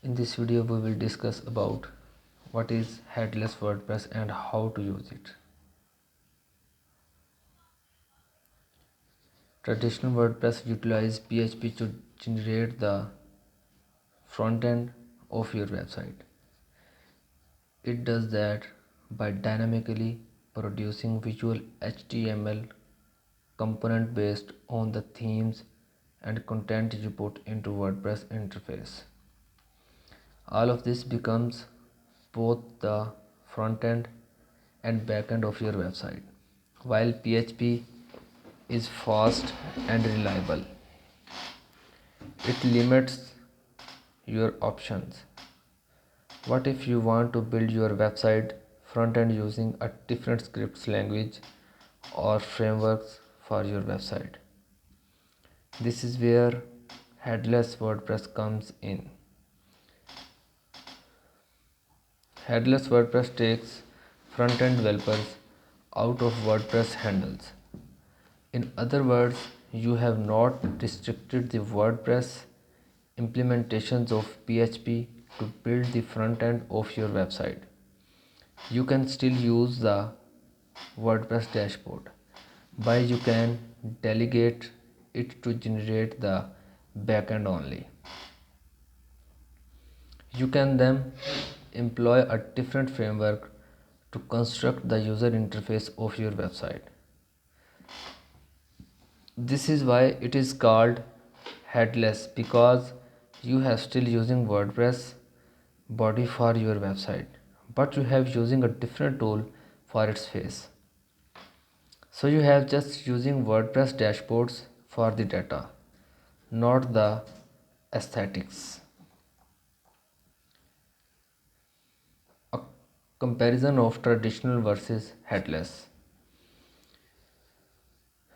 In this video we will discuss about what is headless WordPress and how to use it. Traditional WordPress utilizes PHP to generate the front end of your website. It does that by dynamically producing visual HTML component based on the themes and content you put into WordPress interface. All of this becomes both the front end and back end of your website. While PHP is fast and reliable, it limits your options. What if you want to build your website front end using a different scripts language or frameworks for your website? This is where Headless WordPress comes in. Headless WordPress takes front-end developers out of WordPress handles. In other words, you have not restricted the WordPress implementations of PHP to build the front end of your website. You can still use the WordPress dashboard, but you can delegate it to generate the backend only. You can then employ a different framework to construct the user interface of your website. This is why it is called headless, because you have still using WordPress body for your website, but you have using a different tool for its face. So you have just using WordPress dashboards for the data, not the aesthetics. A comparison of traditional versus headless.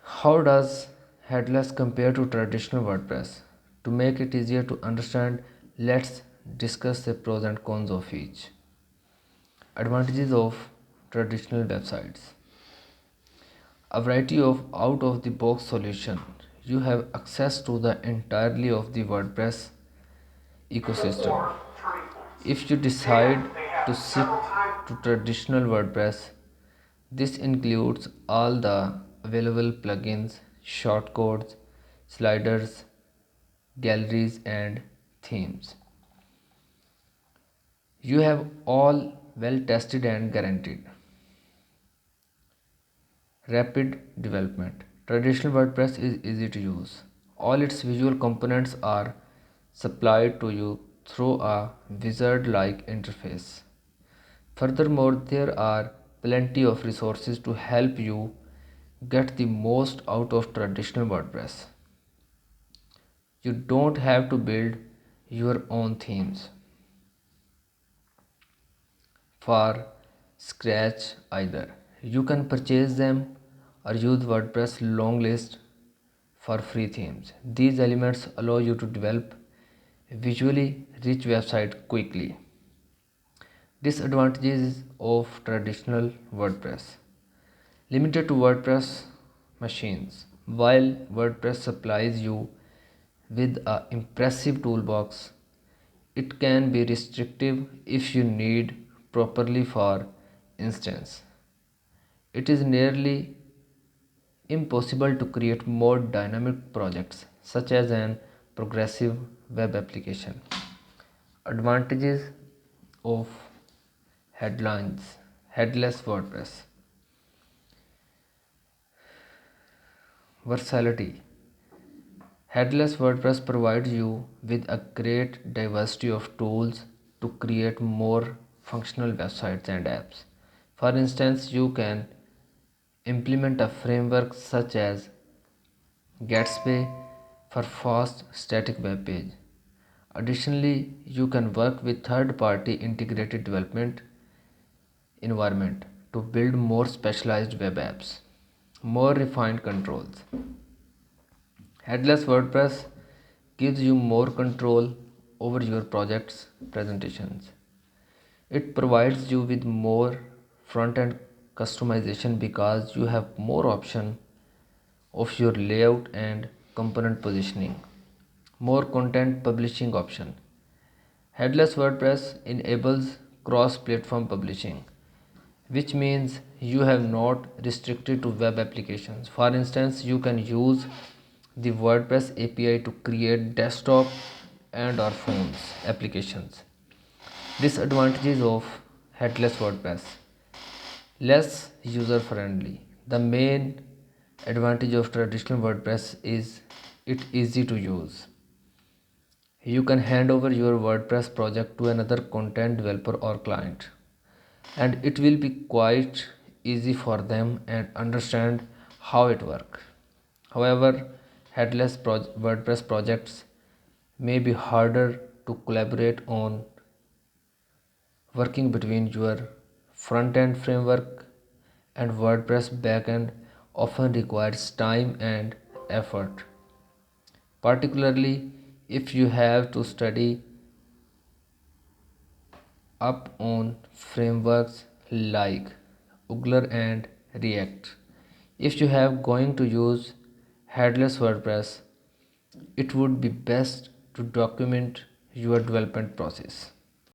How does headless compare to traditional WordPress? To make it easier to understand, let's discuss the pros and cons of each. Advantages of traditional websites. A variety of out-of-the-box solution. You have access to the entirety of the WordPress ecosystem. If you decide to stick to traditional WordPress, this includes all the available plugins, shortcodes, sliders, galleries, and themes. You have all well tested and guaranteed. Rapid development. Traditional WordPress is easy to use. All its visual components are supplied to you through a wizard-like interface. Furthermore, there are plenty of resources to help you get the most out of traditional WordPress. You don't have to build your own themes for scratch either. You can purchase them or use WordPress long list for free themes. These elements allow you to develop a visually rich website quickly. Disadvantages of traditional WordPress. Limited to WordPress machines. While WordPress supplies you with an impressive toolbox, it can be restrictive if you need properly. For instance, it is nearly impossible to create more dynamic projects such as an progressive web application. Advantages of headless WordPress. Versatility. Headless WordPress provides you with a great diversity of tools to create more functional websites and apps. For instance, you can implement a framework such as gatsby for fast static web page. Additionally, you can work with third-party integrated development environment to build more specialized web apps. More refined controls. Headless WordPress gives you more control over your project's presentations. It provides you with more front-end customization because you have more option of your layout and component positioning. More content publishing option. Headless WordPress enables cross-platform publishing, which means you have not restricted to web applications. For instance, you can use the WordPress API to create desktop and or phones applications. Disadvantages of headless WordPress: less user friendly. The main advantage of traditional WordPress is it easy to use. You can hand over your WordPress project to another content developer or client, and it will be quite easy for them and understand how it works. However, WordPress projects may be harder to collaborate on. Working between your front-end framework and WordPress backend often requires time and effort, particularly if you have to study up on frameworks like Angular and React. If you have going to use headless WordPress, it would be best to document your development process.